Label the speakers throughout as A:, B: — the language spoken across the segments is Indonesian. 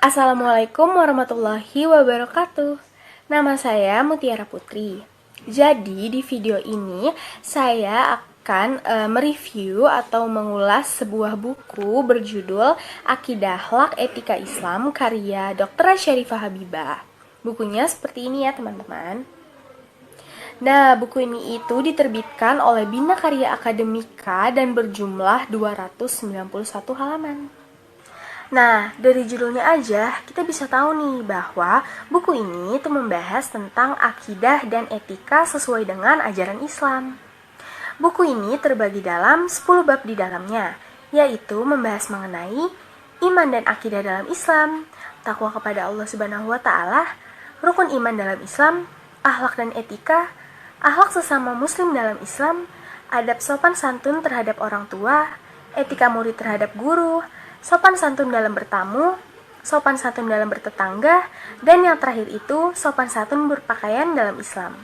A: Assalamualaikum warahmatullahi wabarakatuh. Nama saya Mutiara Putri. Jadi di video ini saya akan mereview atau mengulas sebuah buku berjudul Akidah Akhlak Etika Islam karya Dr. Syarifah Habibah. Bukunya seperti ini ya teman-teman. Nah, buku ini itu diterbitkan oleh Bina Karya Akademika dan berjumlah 291 halaman. Nah, dari judulnya aja kita bisa tahu nih bahwa buku ini itu membahas tentang akidah dan etika sesuai dengan ajaran Islam. Buku ini terbagi dalam 10 bab di dalamnya, yaitu membahas mengenai iman dan akidah dalam Islam, takwa kepada Allah Subhanahu wa taala, rukun iman dalam Islam, akhlak dan etika, akhlak sesama muslim dalam Islam, adab sopan santun terhadap orang tua, etika murid terhadap guru, sopan santun dalam bertamu, sopan santun dalam bertetangga, dan yang terakhir itu sopan santun berpakaian dalam Islam.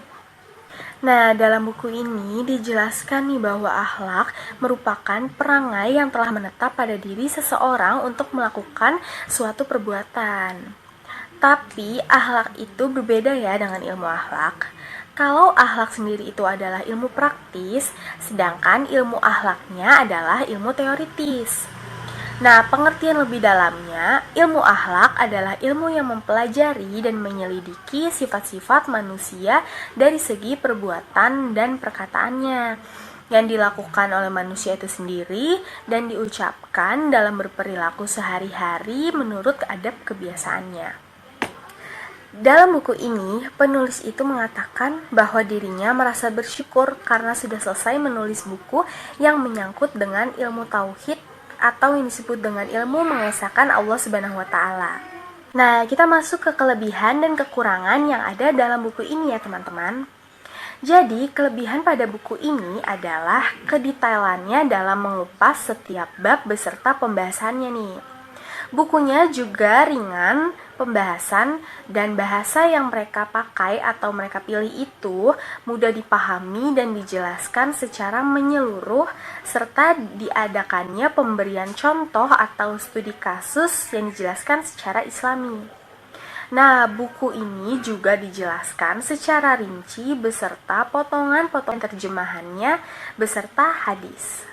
A: Nah, dalam buku ini dijelaskan nih bahwa akhlak merupakan perangai yang telah menetap pada diri seseorang untuk melakukan suatu perbuatan. Tapi akhlak itu berbeda ya dengan ilmu akhlak. Kalau akhlak sendiri itu adalah ilmu praktis, sedangkan ilmu akhlaknya adalah ilmu teoritis. Nah, pengertian lebih dalamnya, ilmu akhlak adalah ilmu yang mempelajari dan menyelidiki sifat-sifat manusia dari segi perbuatan dan perkataannya yang dilakukan oleh manusia itu sendiri dan diucapkan dalam berperilaku sehari-hari menurut adab kebiasaannya. Dalam buku ini, penulis itu mengatakan bahwa dirinya merasa bersyukur karena sudah selesai menulis buku yang menyangkut dengan ilmu tauhid atau yang disebut dengan ilmu mengesahkan Allah Subhanahu wa taala. Nah, kita masuk ke kelebihan dan kekurangan yang ada dalam buku ini ya, teman-teman. Jadi, kelebihan pada buku ini adalah kedetailannya dalam mengupas setiap bab beserta pembahasannya nih. Bukunya juga ringan pembahasan dan bahasa yang mereka pakai atau mereka pilih itu mudah dipahami dan dijelaskan secara menyeluruh serta diadakannya pemberian contoh atau studi kasus yang dijelaskan secara islami. Nah, buku ini juga dijelaskan secara rinci beserta potongan-potongan terjemahannya beserta hadis.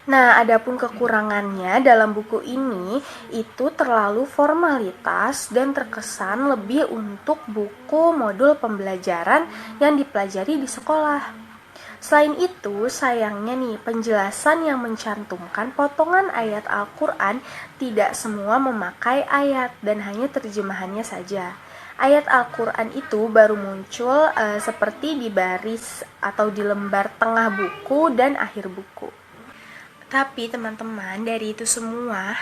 A: Nah, adapun kekurangannya dalam buku ini itu terlalu formalitas dan terkesan lebih untuk buku modul pembelajaran yang dipelajari di sekolah. Selain itu, sayangnya nih, penjelasan yang mencantumkan potongan ayat Al-Quran tidak semua memakai ayat dan hanya terjemahannya saja. Ayat Al-Quran itu baru muncul seperti di baris atau di lembar tengah buku dan akhir buku. Tapi teman-teman, dari itu semua,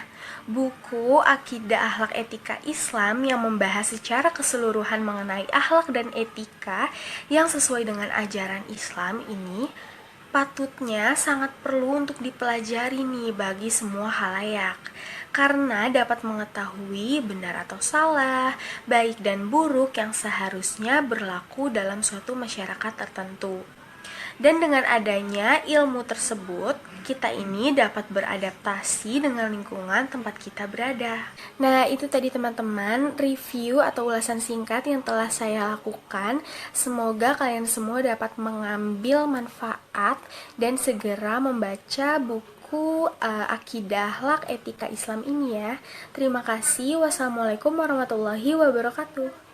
A: buku Akidah Akhlak Etika Islam yang membahas secara keseluruhan mengenai akhlak dan etika yang sesuai dengan ajaran Islam ini patutnya sangat perlu untuk dipelajari nih bagi semua khalayak. Karena dapat mengetahui benar atau salah, baik dan buruk yang seharusnya berlaku dalam suatu masyarakat tertentu. Dan dengan adanya ilmu tersebut, kita ini dapat beradaptasi dengan lingkungan tempat kita berada. Nah, itu tadi teman-teman review atau ulasan singkat yang telah saya lakukan. Semoga kalian semua dapat mengambil manfaat dan segera membaca buku Akidah Akhlak Etika Islam ini ya. Terima kasih. Wassalamualaikum warahmatullahi wabarakatuh.